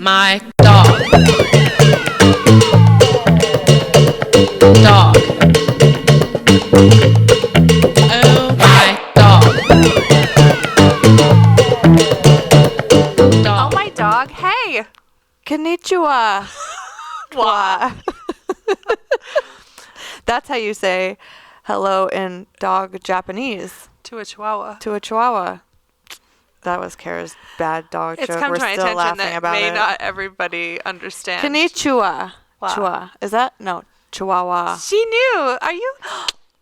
my dog. Dog. Oh my dog. Oh my dog. Hey. Konnichiwa. Wow. That's how you say hello in dog Japanese. To a chihuahua. To a chihuahua. That was Kara's bad dog It's joke. come We're to my still attention laughing that about may it. not everybody understand. Konnichiwa. Wow. Chua. Is that? No. Chihuahua. She knew. Are you?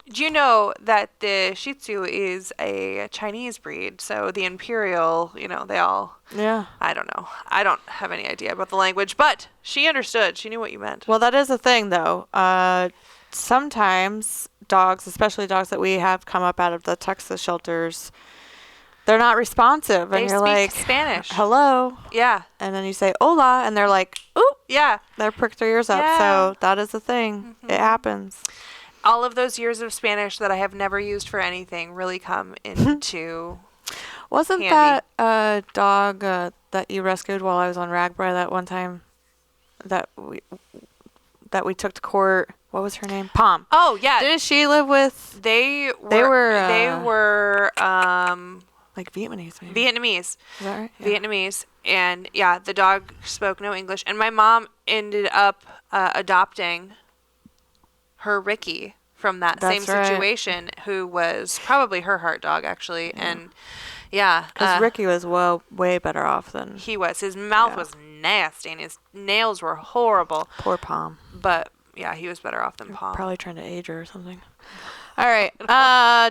Do you know that the Shih Tzu is a Chinese breed? So the Imperial, they all. Yeah. I don't know. I don't have any idea about the language, but she understood. She knew what you meant. Well, that is a thing, though. Sometimes dogs, especially dogs that we have come up out of the Texas shelters, they're not responsive. They And you're speak like, Spanish. hello. Yeah. And then you say, hola. And they're like, ooh. Yeah. They're pricked their ears up. Yeah. So that is a thing. Mm-hmm. It happens. All of those years of Spanish that I have never used for anything really come into Wasn't handy. that a dog that you rescued while I was on Ragbri that one time that we took to court? What was her name? Pom. Oh, yeah. Didn't she live with They They were like Vietnamese? Maybe. Vietnamese. Is that right? Yeah. Vietnamese. And yeah, the dog spoke no English. And my mom ended up adopting her Ricky from that That's same right. situation, who was probably her heart dog, actually. Yeah. And yeah. Because Ricky was way better off than he was. His mouth was nasty and his nails were horrible. poor Pom. But yeah, he was better off than Pom. Probably trying to age her or something. All right.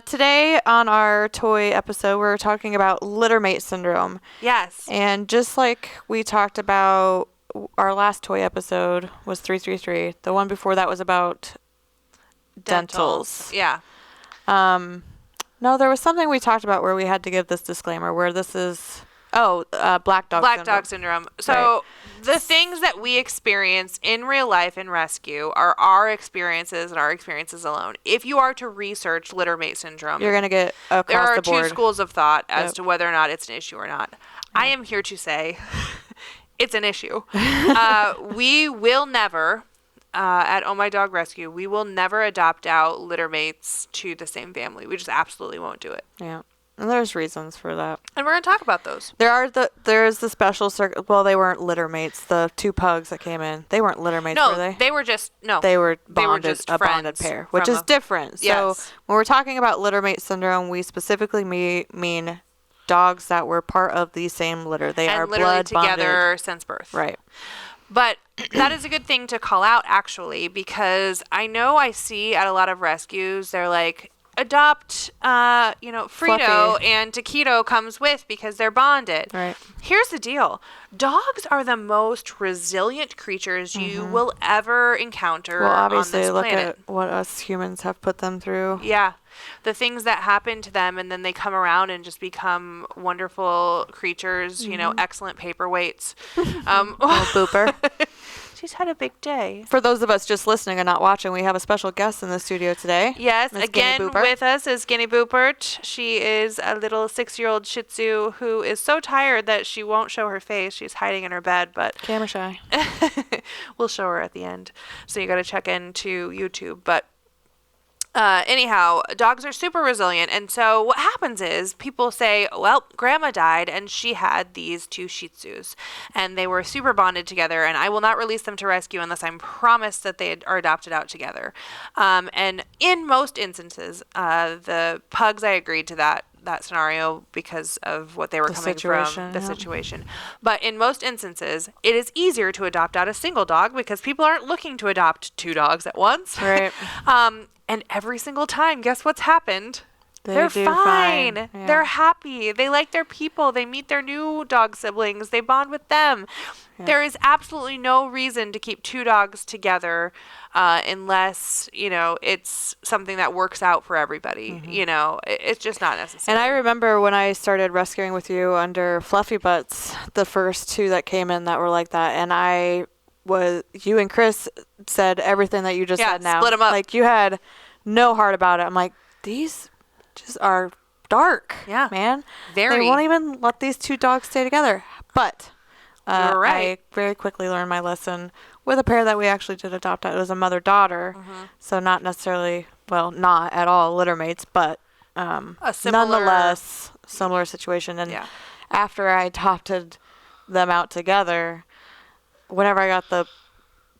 Today on our toy episode, we're talking about Littermate Syndrome. Yes. And just like we talked about, our last toy episode was 333. The one before that was about dentals. Yeah. No, there was something we talked about where we had to give this disclaimer where this is black dog syndrome. So the things that we experience in real life in rescue are our experiences and our experiences alone. If you are to research Littermate Syndrome, you're going to get across the board. There are two schools of thought as to whether or not it's an issue or not. I am here to say it's an issue. We will never, at Oh My Dog Rescue, we will never adopt out littermates to the same family. We just absolutely won't do it. Yeah. And there's reasons for that. And we're going to talk about those. There's the special well, they weren't littermates. The two pugs that came in, they weren't littermates, were they? They were just They were just a bonded pair, which is different. Yes. So when we're talking about Littermate Syndrome, we specifically mean dogs that were part of the same litter. They are blood together bonded since birth. Right. But that is a good thing to call out, actually, because I know I see at a lot of rescues, they're like, adopt, Frito Fluffy. and Taquito comes with because they're bonded. Right. Here's the deal. Dogs are the most resilient creatures you will ever encounter on this planet. Well, obviously, look at what us humans have put them through. Yeah. The things that happen to them, and then they come around and just become wonderful creatures, excellent paperweights. Booper. She's had a big day. For those of us just listening and not watching, we have a special guest in the studio today. Yes, Ms. again Guinea Booper. with us is Guinea Boopert. She is a little 6-year-old Shih Tzu who is so tired that she won't show her face. She's hiding in her bed, but Camera shy. we'll show her at the end. So you got to check into YouTube. But anyhow, dogs are super resilient. And so what happens is people say, well, grandma died and she had these two Shih Tzus and they were super bonded together and I will not release them to rescue unless I'm promised that they are adopted out together. And in most instances, the pugs, I agreed to that scenario because of what they were coming from, the situation. But in most instances, it is easier to adopt out a single dog because people aren't looking to adopt two dogs at once. Right. And every single time, guess what's happened? They're fine. Yeah. They're happy. They like their people. They meet their new dog siblings. They bond with them. Yeah. There is absolutely no reason to keep two dogs together unless, it's something that works out for everybody. It's just not necessary. And I remember when I started rescuing with you under Fluffy Butts, the first two that came in that were like that. And you and Chris said everything that you just said now. Split them up. Like you had no heart about it. I'm like, these just are dark. Yeah. Man. Very. They won't even let these two dogs stay together. But were right. I very quickly learned my lesson with a pair that we actually did adopt. It was a mother-daughter, so not necessarily, well, not at all littermates, but A similar, nonetheless similar situation. And after I adopted them out together, whenever I got the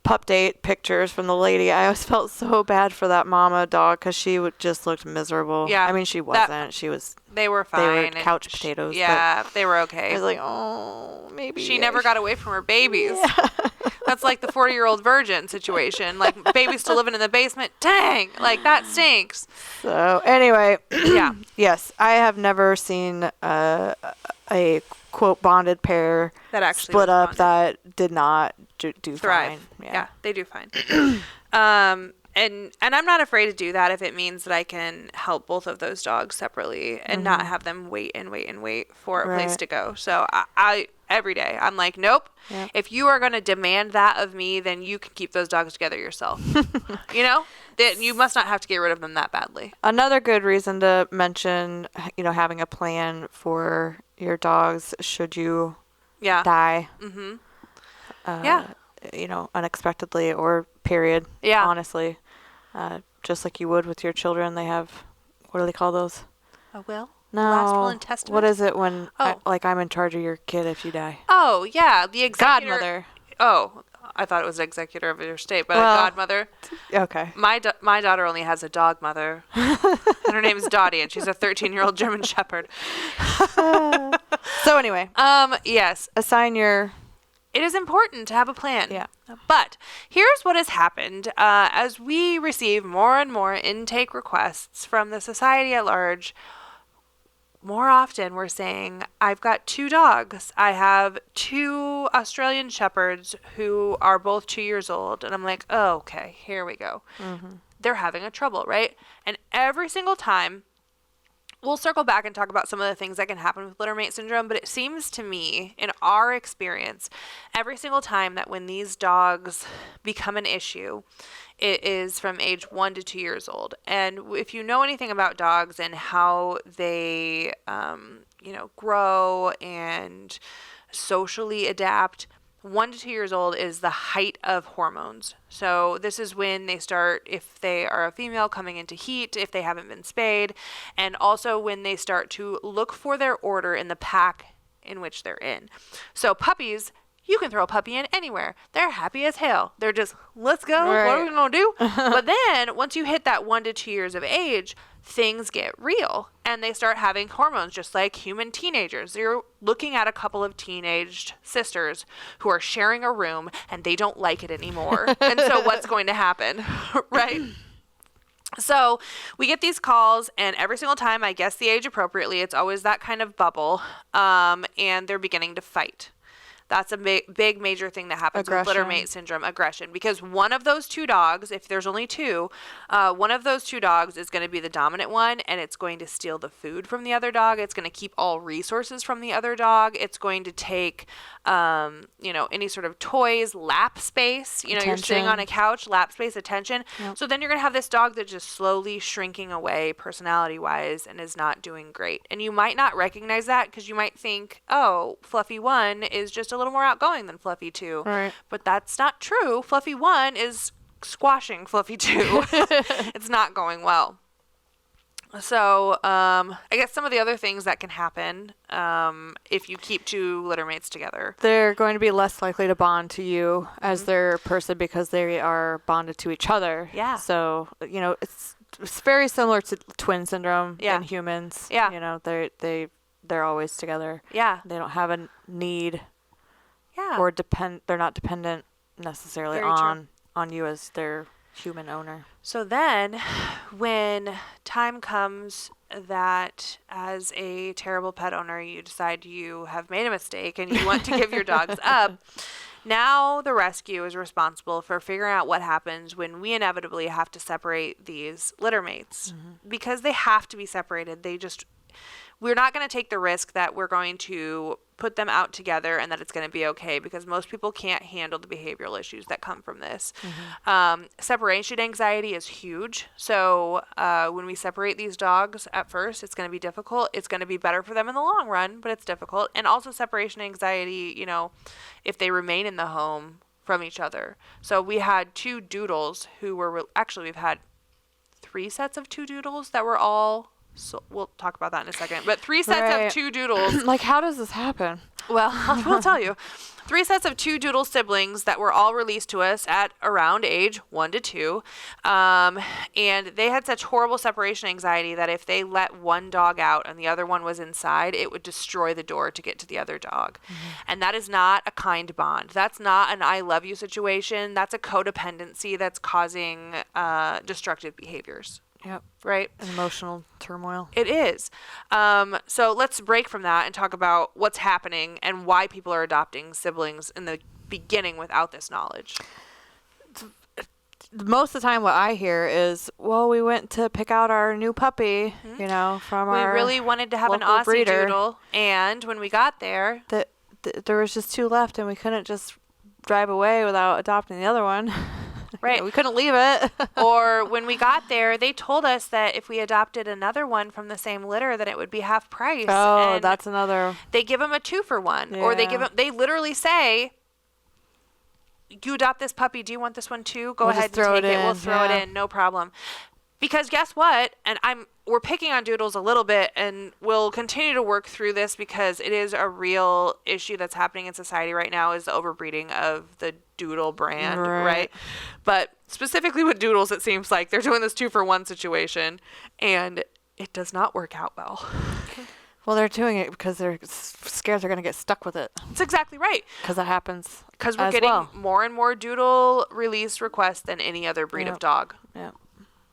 pup date pictures from the lady, I always felt so bad for that mama dog because she just looked miserable. Yeah. I mean, she wasn't. She was. They were fine. They were and couch potatoes. Yeah, but they were okay. I was like, oh, maybe. She never got away from her babies. Yeah. That's like the 40-year-old virgin situation. Like, baby's still living in the basement. Dang! Like, that stinks. So, anyway. Yeah. Yes, I have never seen a quote bonded pair That actually split was up bonded. that did not do Thrive. fine. Yeah, they do fine. And I'm not afraid to do that if it means that I can help both of those dogs separately and not have them wait for a place Right. to go. So I every day I'm like, nope. Yep. If you are going to demand that of me, then you can keep those dogs together yourself. You know, that you must not have to get rid of them that badly. Another good reason to mention, having a plan for your dogs should you Yeah. die. Yeah. Unexpectedly or period. Yeah. Honestly. Just like you would with your children, they have, what do they call those? A will? No. Last will and testament? What is it when, Oh. I'm in charge of your kid if you die? Oh, yeah. The executor. Godmother. Oh, I thought it was executor of your estate, but Well, a godmother. Okay. My daughter only has a dog mother, and her name is Dottie, and she's a 13-year-old German Shepherd. So anyway, Yes, assign your... it is important to have a plan. Yeah. But here's what has happened. As we receive more and more intake requests from the society at large, more often we're saying, I've got 2 dogs. I have 2 Australian Shepherds who are both 2 years old. And I'm like, oh, okay, here we go. They're having a trouble, right? And every single time, we'll circle back and talk about some of the things that can happen with Littermate Syndrome, but it seems to me, in our experience, every single time that when these dogs become an issue, it is from age 1 to 2 years old. And if you know anything about dogs and how they, grow and socially adapt, 1 to 2 years old is the height of hormones. So this is when they start, if they are a female, coming into heat, if they haven't been spayed, and also when they start to look for their order in the pack in which they're in. So puppies, you can throw a puppy in anywhere. They're happy as hell. They're just, let's go. Right. What are we going to do? But then once you hit that 1 to 2 years of age, things get real and they start having hormones just like human teenagers. You're looking at a couple of teenaged sisters who are sharing a room and they don't like it anymore. And so what's going to happen? Right? So we get these calls, and every single time I guess the age appropriately, it's always that kind of bubble, and they're beginning to fight. That's a big major thing that happens with Littermate Syndrome, aggression. Because one of those 2 dogs, if there's only 2, one of those 2 dogs is going to be the dominant one, and it's going to steal the food from the other dog. It's going to keep all resources from the other dog. It's going to take, any sort of toys, lap space. You're sitting on a couch, lap space, attention. Yep. So then you're going to have this dog that's just slowly shrinking away personality-wise and is not doing great. And you might not recognize that because you might think, oh, Fluffy 1 is just a little more outgoing than Fluffy 2. Right. But that's not true. Fluffy 1 is squashing Fluffy 2. It's not going well. So I guess some of the other things that can happen if you keep 2 littermates together. They're going to be less likely to bond to you as their person because they are bonded to each other. Yeah. So, it's very similar to twin syndrome Yeah. in humans. Yeah. They're always together. Yeah. They don't have a need Yeah. or they're not dependent necessarily Very true. on you as their human owner. So then when time comes that as a terrible pet owner, you decide you have made a mistake and you want to give your dogs up, now the rescue is responsible for figuring out what happens when we inevitably have to separate these littermates because they have to be separated. we're not going to take the risk that we're going to put them out together and that it's going to be okay, because most people can't handle the behavioral issues that come from this. Separation anxiety is huge. So when we separate these dogs at first, it's going to be difficult. It's going to be better for them in the long run, but it's difficult. And also separation anxiety, you know, if they remain in the home from each other. So we had 2 doodles who were, actually we've had 3 sets of 2 doodles that were all, so we'll talk about that in a second, but 3 sets of 2 doodles. Like, how does this happen? Well, we'll tell you. 3 sets of 2 doodle siblings that were all released to us at around age 1 to 2. And they had such horrible separation anxiety that if they let one dog out and the other one was inside, it would destroy the door to get to the other dog. And that is not a kind bond. That's not an I love you situation. That's a codependency that's causing destructive behaviors. Yep. Right? Emotional turmoil. It is. So let's break from that and talk about what's happening and why people are adopting siblings in the beginning without this knowledge. Most of the time what I hear is, well, we went to pick out our new puppy, you know, from our We really wanted to have an local Aussie breeder. Doodle, and when we got there, There was just 2 left, and we couldn't just drive away without adopting the other one. right. We couldn't leave it. Or when we got there, they told us that if we adopted another one from the same litter, then it would be half price. Oh, and that's another. they give them a 2-for-1, or Yeah. they literally say, you adopt this puppy, do you want this one too? Go We'll ahead and just throw take it it. We'll in, throw it yeah. in, no problem. Because guess what? And we're picking on doodles a little bit, and we'll continue to work through this because it is a real issue that's happening in society right now, is the overbreeding of the doodle brand, right? But specifically with doodles, it seems like they're doing this 2-for-1 situation, and it does not work out well. Well, they're doing it because they're scared they're going to get stuck with it. That's exactly right. Because that happens. Because we're as getting well. more and more doodle release requests than any other breed of dog. Yeah.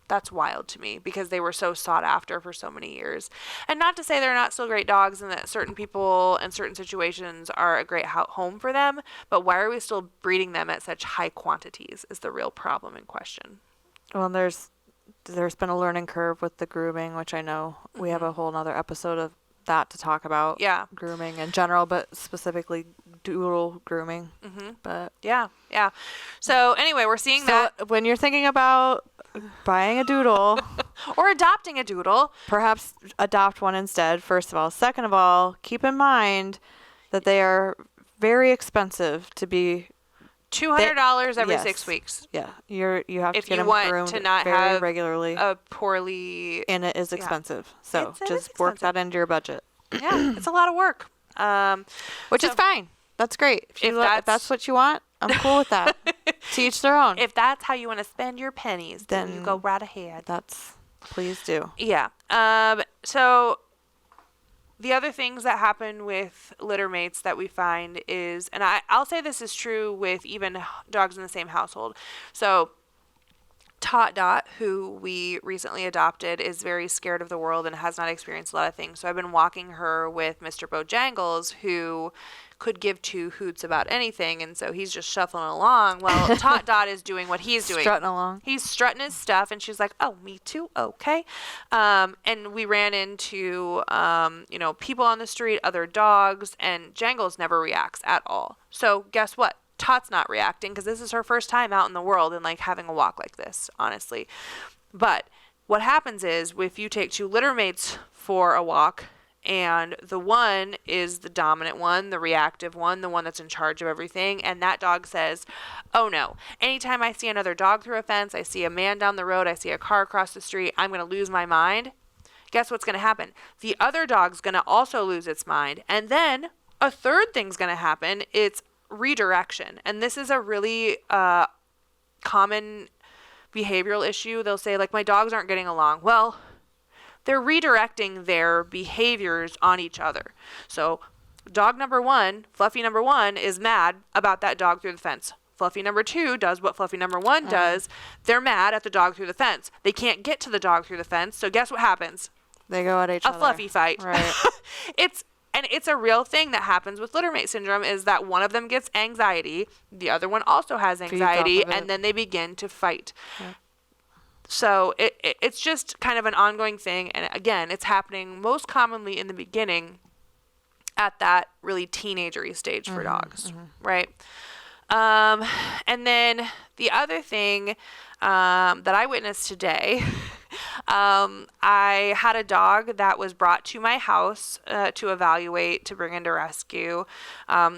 That's wild to me because they were so sought after for so many years. And not to say they're not still great dogs and that certain people and certain situations are a great home for them, but why are we still breeding them at such high quantities is the real problem in question. Well, there's been a learning curve with the grooming, which I know we have a whole nother episode of that to talk about. Yeah. Grooming in general, but specifically doodle grooming. But Yeah. So anyway, we're seeing that. when you're thinking about buying a doodle, Or adopting a doodle. perhaps adopt one instead, first of all. Second of all, keep in mind that they are very expensive to be. $200 every Yes. 6 weeks. Yeah, you have to If get you them want groomed to not very have regularly, a poorly... and it is expensive. So It is just work expensive. that into your budget, Yeah, it's a lot of work. which is So- fine. That's great. If that's- that's what you want, I'm cool with that. To each their own. If that's how you want to spend your pennies, then you Then- go right ahead. Please do. Yeah. So the other things that happen with littermates that we find is, and I'll say this is true with even dogs in the same household. So Dot, who we recently adopted, is very scared of the world and has not experienced a lot of things. So I've been walking her with Mr. Bojangles, who could give 2 hoots about anything, and so he's just shuffling along. Well, Dot is doing what he's doing. Strutting along. He's strutting his stuff, and she's like, "Oh, me too, okay." And we ran into, people on the street, other dogs, and Jangles never reacts at all. So guess what? Tot's not reacting because this is her first time out in the world and like having a walk like this, honestly. But what happens is if you take 2 littermates for a walk, and the one is the dominant one, the reactive one, the one that's in charge of everything, and that dog says, "Oh no, anytime I see another dog through a fence, I see a man down the road, I see a car across the street, I'm going to lose my mind," guess what's going to happen? The other dog's going to also lose its mind. And then a third thing's going to happen. It's redirection. And this is a really common behavioral issue. They'll say, like, my dogs aren't getting along. Well, they're redirecting their behaviors on each other. So dog number 1, Fluffy number 1, is mad about that dog through the fence. Fluffy number 2 does what Fluffy number 1 does. They're mad at the dog through the fence. They can't get to the dog through the fence. So guess what happens? They go at each other. A fluffy fight. Right. It's a real thing that happens with Littermate syndrome, is that one of them gets anxiety, the other one also has anxiety, off of it. and then they begin to fight. Yeah. So it's just kind of an ongoing thing. And again, it's happening most commonly in the beginning at that really teenagery stage for dogs, right? And then the other thing that I witnessed today, I had a dog that was brought to my house to evaluate, to bring into rescue,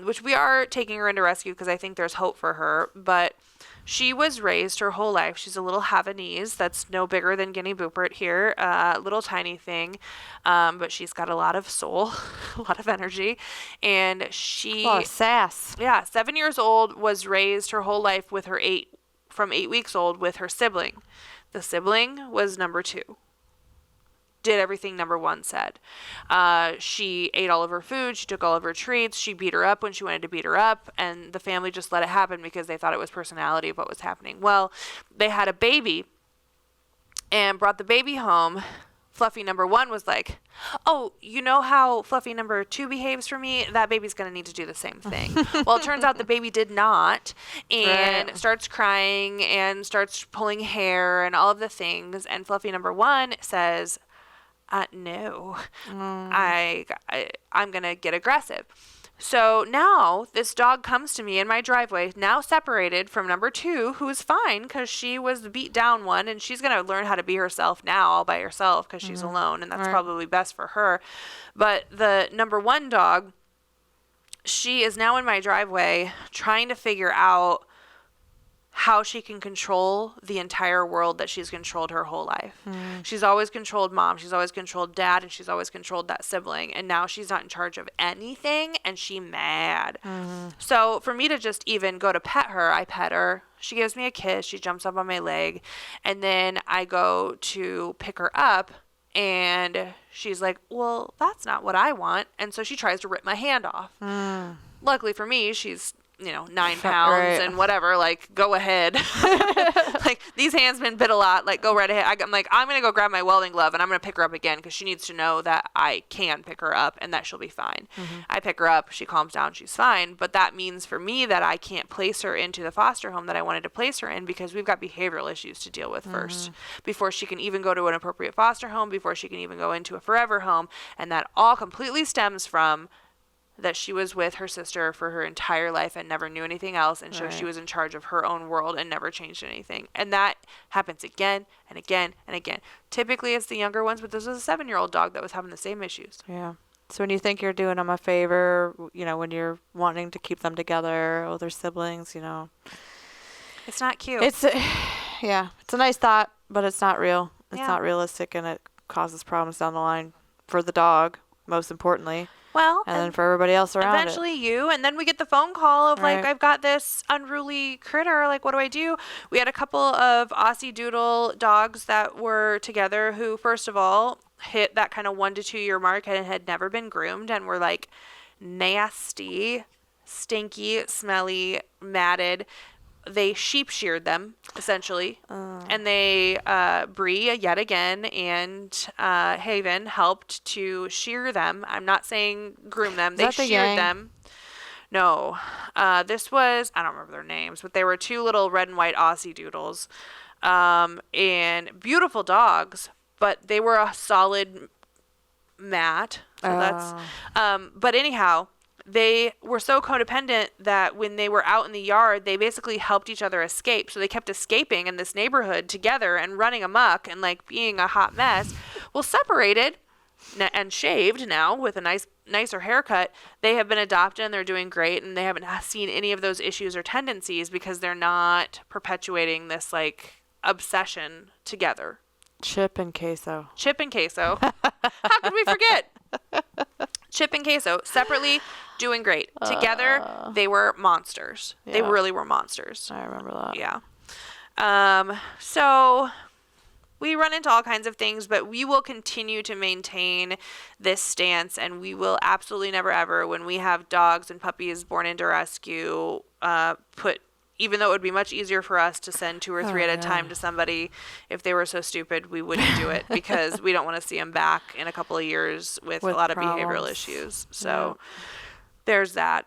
which we are taking her into rescue because I think there's hope for her. But she was raised her whole life. She's a little Havanese that's no bigger than Guinea Boopert here, little tiny thing, but she's got a lot of soul, a lot of energy, and she... A lot of sass. Yeah, 7 years old, was raised her whole life with her from 8 weeks old with her sibling. The sibling was number 2. Did everything number 1 said. She ate all of her food. She took all of her treats. She beat her up when she wanted to beat her up. And the family just let it happen because they thought it was personality of what was happening. Well, they had a baby and brought the baby home. Fluffy number 1 was like, oh, you know how Fluffy number 2 behaves for me? That baby's going to need to do the same thing. Well, it turns out the baby did not, and starts crying and starts pulling hair and all of the things. And Fluffy number 1 says, no, I'm going to get aggressive. So now this dog comes to me in my driveway, now separated from number 2, who's fine because she was the beat down one, and she's going to learn how to be herself now all by herself because she's alone, and that's probably best for her. But the number 1 dog, she is now in my driveway trying to figure out how she can control the entire world that she's controlled her whole life. She's always controlled mom, she's always controlled dad, and she's always controlled that sibling. And now she's not in charge of anything, and she mad. So for me to just even go to pet her, I pet her. She gives me a kiss. She jumps up on my leg. And then I go to pick her up, and she's like, well, that's not what I want. And so she tries to rip my hand off. Luckily for me, she's 9 pounds and whatever, like, go ahead. Like, these hands been bit a lot, like, go right ahead. I'm like, I'm going to go grab my welding glove and I'm going to pick her up again because she needs to know that I can pick her up and that she'll be fine. I pick her up, she calms down, she's fine. But that means for me that I can't place her into the foster home that I wanted to place her in because we've got behavioral issues to deal with first before she can even go to an appropriate foster home, before she can even go into a forever home. And that all completely stems from that she was with her sister for her entire life and never knew anything else, and so she was in charge of her own world and never changed anything. And that happens again and again and again. Typically it's the younger ones, but this was a 7-year-old dog that was having the same issues. Yeah. So when you think you're doing them a favor, when you're wanting to keep them together, other siblings, it's not cute. It's a nice thought, but it's not real. It's not realistic, and it causes problems down the line for the dog, most importantly. Well, and then for everybody else around eventually you, and then we get the phone call of like, I've got this unruly critter, like, what do I do? We had a couple of Aussie Doodle dogs that were together who, first of all, hit that kind of 1 to 2 year mark and had never been groomed and were like nasty, stinky, smelly, matted. They sheep sheared them, essentially, and they, Bree, yet again, and Haven helped to shear them. I'm not saying groom them. They sheared them. No, this was, I don't remember their names, but they were 2 little red and white Aussie Doodles, and beautiful dogs, but they were a solid mat. So that's, but anyhow, they were so codependent that when they were out in the yard, they basically helped each other escape. So they kept escaping in this neighborhood together and running amok and like being a hot mess. Well, separated and shaved now with a nicer haircut, they have been adopted and they're doing great, and they haven't seen any of those issues or tendencies because they're not perpetuating this like obsession together. Chip and Queso. How could we forget? Chip and Queso, separately, doing great. Together, they were monsters. Yeah. They really were monsters. I remember that. Yeah. So we run into all kinds of things, but we will continue to maintain this stance, and we will absolutely never ever, when we have dogs and puppies born into rescue, even though it would be much easier for us to send 2 or 3 at a time to somebody, if they were so stupid, we wouldn't do it because we don't want to see them back in a couple of years with a lot of behavioral issues. So there's that.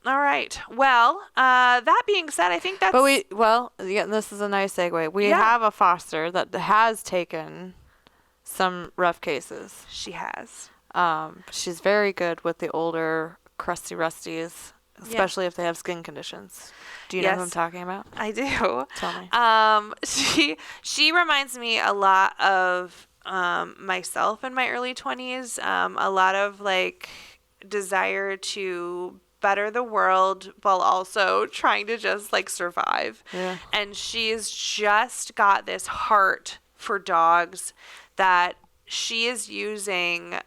All right. Well, that being said, I think that's... But this is a nice segue. We have a foster that has taken some rough cases. She has. She's very good with the older crusty rusties, especially if they have skin conditions. Do you know who I'm talking about? I do. Tell me. She reminds me a lot of myself in my early 20s. A lot of like desire to better the world while also trying to just like survive. Yeah. And she's just got this heart for dogs that she is using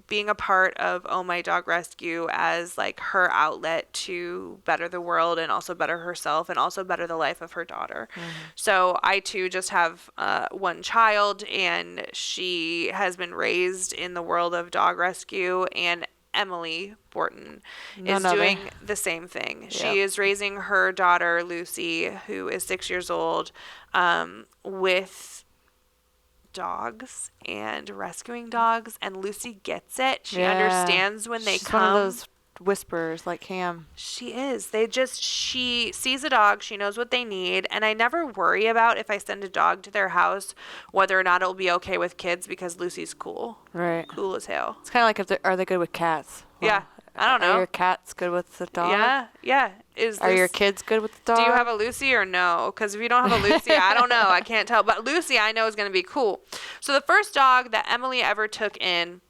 being a part of Oh My Dog Rescue as like her outlet to better the world and also better herself and also better the life of her daughter. Mm-hmm. So I too just have one child, and she has been raised in the world of dog rescue, and Emily Borton is doing the same thing. Yep. She is raising her daughter, Lucy, who is 6 years old, with dogs and rescuing dogs, and Lucy gets it. She understands when they come. She's one of those whisperers like Cam. She is. She sees a dog, she knows what they need, and I never worry about if I send a dog to their house whether or not it'll be okay with kids, because Lucy's cool. Right. Cool as hell. It's kind of like are they good with cats? Well, yeah. I don't know. Are your cats good with the dog? Yeah. Are your kids good with the dog? Do you have a Lucy or no? Because if you don't have a Lucy, I don't know. I can't tell. But Lucy, I know, is going to be cool. So the first dog that Emily ever took in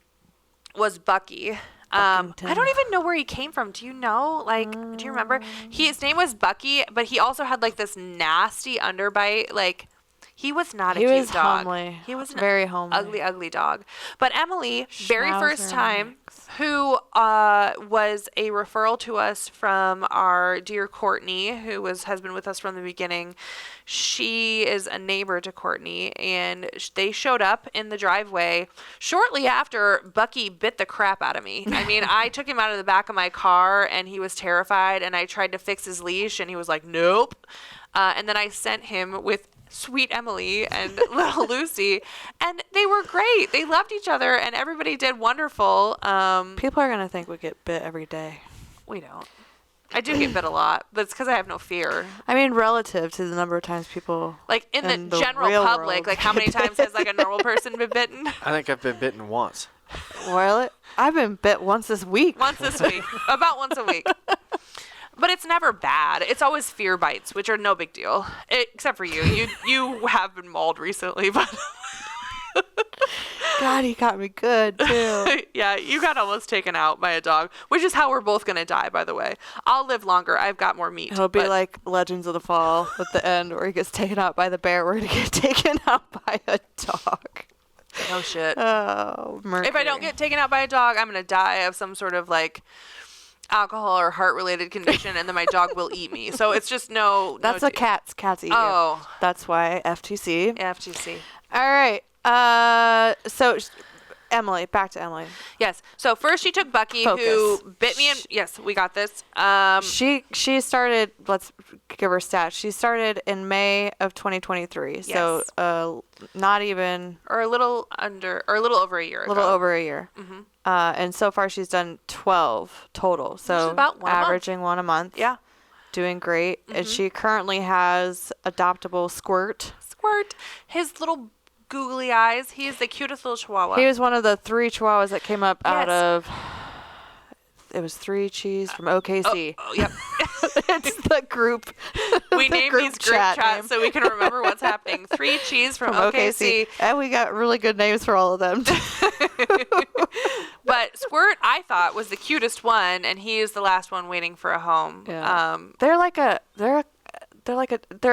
was Bucky. I don't even know where he came from. Do you know? Like, do you remember? His name was Bucky, but he also had like this nasty underbite. Like, he was not a cute dog. Homely. He was very homely. Ugly dog. But Emily, very first time, who was a referral to us from our dear Courtney, who has been with us from the beginning. She is a neighbor to Courtney, and they showed up in the driveway shortly after Bucky bit the crap out of me. I mean, I took him out of the back of my car, and he was terrified, and I tried to fix his leash, and he was like, nope. And then I sent him with sweet Emily and little Lucy, and they were great. They loved each other, and everybody did wonderful. People are gonna think we get bit every day. We don't. I do get bit a lot, but it's because I have no fear. I mean, relative to the number of times people, like in the general public, like how many times has like a normal person been bitten? I think I've been bitten once. Well, I've been bit once this week. About once a week. But it's never bad. It's always fear bites, which are no big deal. Except for you. You have been mauled recently, but God, he got me good too. Yeah, you got almost taken out by a dog, which is how we're both gonna die, by the way. I'll live longer. I've got more meat. It'll be like Legends of the Fall at the end, where he gets taken out by the bear. We're gonna get taken out by a dog. No shit. Oh, Mercury. If I don't get taken out by a dog, I'm gonna die of some sort of like alcohol or heart related condition, and then my dog will eat me. So it's just no. That's no a cats eat you. Oh, that's why FTC. FTC. All right. So Emily, back to Emily. Yes. So first she took Bucky, who bit me. Yes, we got this. She started. Let's give her stats. She started in May of 2023. Yes. So not even, or a little over a year. Over a year. Mm-hmm. And so far she's done 12 total. So about averaging one a month. Yeah. Doing great. Mm-hmm. And she currently has adoptable Squirt. His little googly eyes. He is the cutest little chihuahua. He was one of the 3 chihuahuas that came up out of. It was 3 Cheese from OKC. Oh, yep. It's the group. We named these group chats so we can remember what's happening. 3 Cheese from OKC. And we got really good names for all of them. But Squirt, I thought, was the cutest one, and he is the last one waiting for a home. Yeah. They're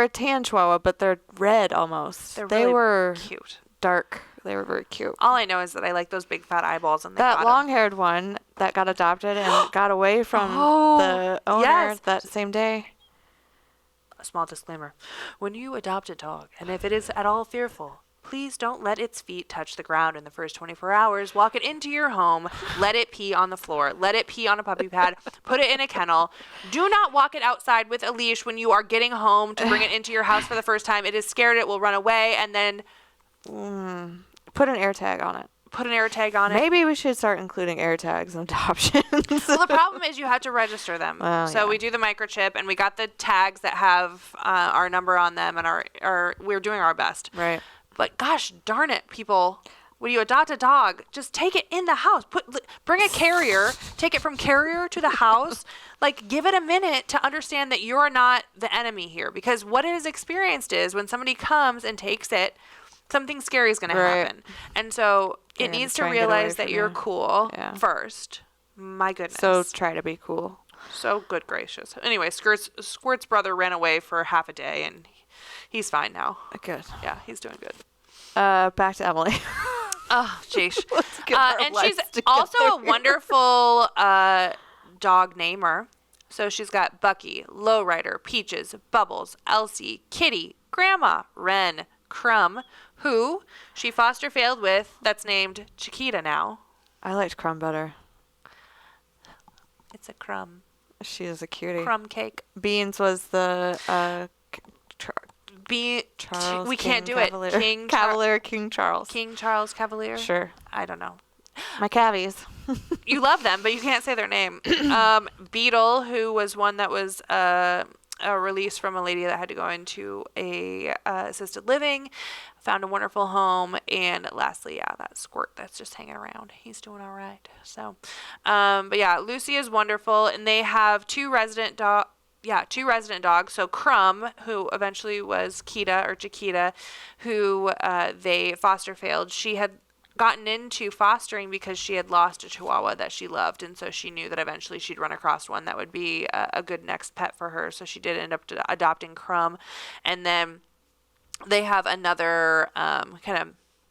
a tan chihuahua, but they're red almost. They were cute. Dark. They were very cute. All I know is that I like those big fat eyeballs, and that long-haired one that got adopted and got away from the owner that same day. A small disclaimer: when you adopt a dog, and if it is at all fearful, please don't let its feet touch the ground in the first 24 hours. Walk it into your home. Let it pee on the floor. Let it pee on a puppy pad. Put it in a kennel. Do not walk it outside with a leash when you are getting home to bring it into your house for the first time. It is scared it will run away, and then put an air tag on it. put an air tag on it. Maybe we should start including air tags in adoptions. Well, the problem is you have to register them. So we do the microchip, and we got the tags that have our number on them, and we're doing our best. Right. But gosh darn it, people. When you adopt a dog, just take it in the house. Bring a carrier. Take it from carrier to the house. Like, give it a minute to understand that you're not the enemy here. Because what it has experienced is when somebody comes and takes it, something scary is going to happen. And so it needs to realize that you're cool first. My goodness. So try to be cool. So good gracious. Anyway, Squirt's brother ran away for half a day, and he's fine now. Good. Yeah, he's doing good. Back to Emily. Oh, jeez. And she's together. also a wonderful dog namer. So she's got Bucky, Lowrider, Peaches, Bubbles, Elsie, Kitty, Grandma, Wren, Crumb, who she foster failed with, that's named Chiquita now. I liked Crumb better. It's a crumb. She is a cutie. Crumb cake. Beans was the Charles. We can't do Cavalier. it. King Charles. King Charles Cavalier. Sure. I don't know. My cavies. You love them, but you can't say their name. Beetle, who was one that was a release from a lady that had to go into a assisted living, found a wonderful home, and lastly, that Squirt that's just hanging around. He's doing all right. So, but yeah, Lucy is wonderful, and they have two resident dogs. So Crumb, who eventually was Chiquita, who they foster failed. She had gotten into fostering because she had lost a Chihuahua that she loved, and so she knew that eventually she'd run across one that would be a good next pet for her. So she did end up adopting Crumb, and then they have another kind of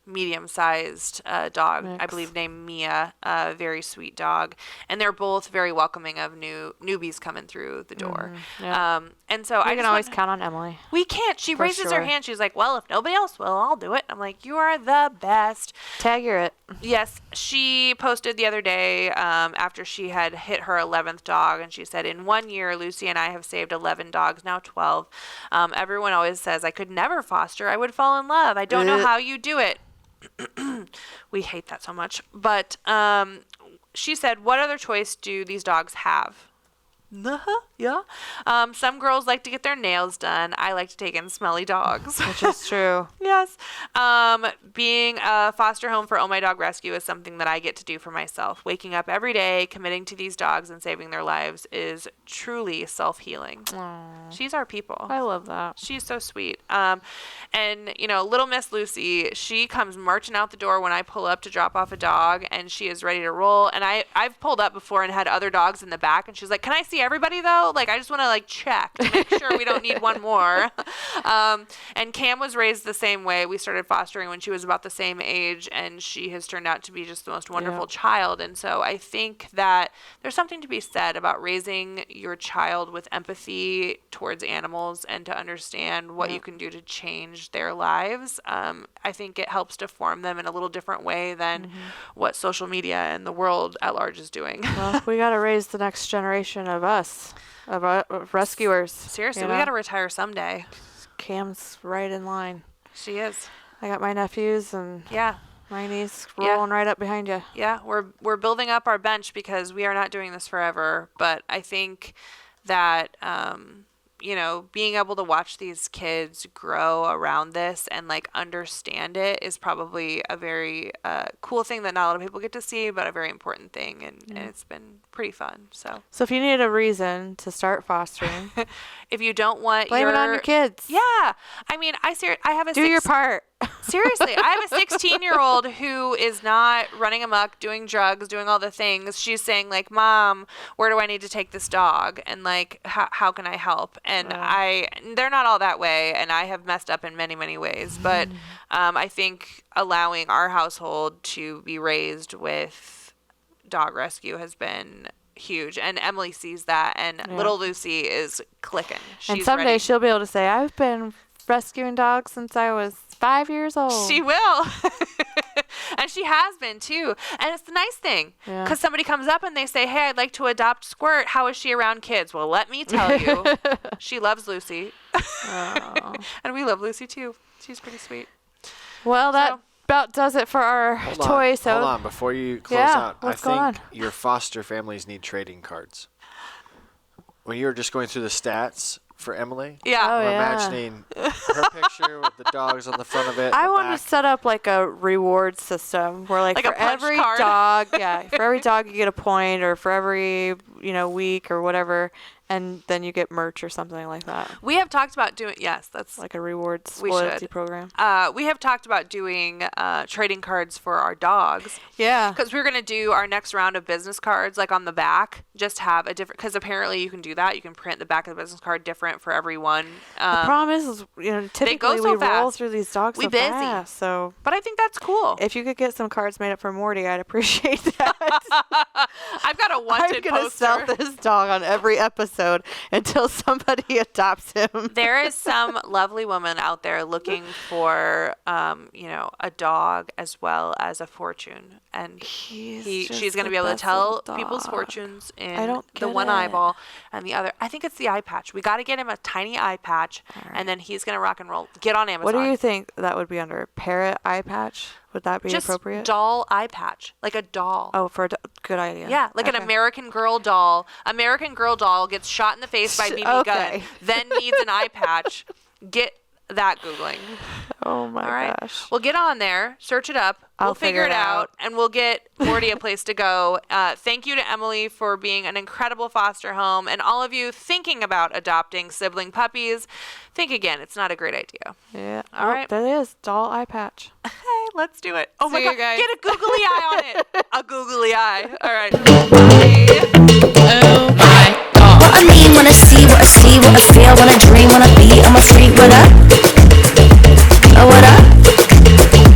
medium-sized dog, I believe, named Mia, a very sweet dog, and they're both very welcoming of newbies coming through the door. And so I can always count on Emily. We can't. She raises her hand. She's like, "Well, if nobody else will, I'll do it." I'm like, "You are the best." Tag you're it. Yes, she posted the other day after she had hit her 11th dog, and she said, "In 1 year, Lucy and I have saved 11 dogs, now 12. Everyone always says I could never foster. I would fall in love. I don't know how you do it." We hate that so much. But she said, "What other choice do these dogs have?" Yeah. Some girls like to get their nails done. I like to take in smelly dogs. Which is true. Yes. Being a foster home for Oh My Dog Rescue is something that I get to do for myself. Waking up every day, committing to these dogs and saving their lives is truly self-healing. Aww. She's our people. I love that. She's so sweet. And, little Miss Lucy, she comes marching out the door when I pull up to drop off a dog, and she is ready to roll. And I've pulled up before and had other dogs in the back, and she's like, "Can I see everybody, though? Like, I just want to, check to make sure we don't need one more." And Cam was raised the same way. We started fostering when she was about the same age, and she has turned out to be just the most wonderful child. And so I think that there's something to be said about raising your child with empathy towards animals and to understand what you can do to change their lives. I think it helps to form them in a little different way than what social media and the world at large is doing. Well, we got to raise the next generation of us, of rescuers. Seriously, we got to retire someday. Cam's right in line. She is. I got my nephews and my niece rolling right up behind you. Yeah, we're building up our bench because we are not doing this forever. But I think that being able to watch these kids grow around this and understand it is probably a very cool thing that not a lot of people get to see, but a very important thing, and it's been pretty fun. So if you need a reason to start fostering, if you don't want blame it on your kids. Yeah, I mean, I have a your part. Seriously, I have a 16-year-old who is not running amok, doing drugs, doing all the things. She's saying "Mom, where do I need to take this dog? And how can I help?" And they're not all that way, and I have messed up in many, many ways. But I think allowing our household to be raised with dog rescue has been huge, and Emily sees that, and little Lucy is clicking. And someday she'll be able to say, "I've been rescuing dogs since I was 5 years old." She will. And she has been too. And it's the nice thing, because somebody comes up and they say, "Hey, I'd like to adopt Squirt. How is she around kids?" Well, let me tell you, she loves Lucy. And we love Lucy too. She's pretty sweet. Well, that about does it for our toy. So Hold on, before you close out, I what's going on? think your foster families need trading cards. When you were just going through the stats for Emily, Yeah. Oh, I'm yeah. imagining her picture with the dogs on the front of it. I the want to back. set up like a reward system where like Like a for punch every card? dog, for every dog you get a point, or for every week or whatever, and then you get merch or something like that, We have talked about doing, yes, that's like a rewards We loyalty should. program. we have talked about doing trading cards for our dogs. Yeah. Because we're going to do our next round of business cards, like on the back, just have a different, because apparently you can do that. You can print the back of the business card different for every one. The problem is, typically so we roll fast. through these dogs We so busy. fast. So But I think that's cool. if you could get some cards made up for Morty, I'd appreciate that. I've got a I'm wanted going to poster. sell this dog on every episode until somebody adopts him. There is some lovely woman out there looking for, a dog as well as a fortune, and she's going to be able to tell people's fortunes in don't the get one it. eyeball and the other. I think it's the eye patch. We got to get him a tiny eye patch, and then he's going to rock and roll. Get on Amazon. What do you think that would be under? Parrot eye patch? Would that be Just appropriate? doll eye patch, like a doll. Oh, good idea. Yeah, like an Okay. American Girl doll. American Girl doll gets shot in the face by BB gun, Okay. then needs an eye patch. Get that Googling. Oh my All right. gosh. Well, get on there, search it up. We'll I'll figure it out, and we'll get Morty a place to go. Thank you to Emily for being an incredible foster home, and all of you thinking about adopting sibling puppies. Think again. It's not a great idea. Yeah. All right. There it is. Doll eye patch. Hey, let's do it. Oh my See you God. guys. Get a googly eye on it. A googly eye. All right. Bye. Oh my god. What I mean when I see, what I see, what I feel, when I dream, when I be, I'm a freak, what up? Oh, what up?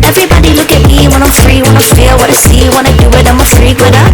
Everybody look at me when I'm free, when I feel what I see, when I do it, I'm a freak, what up?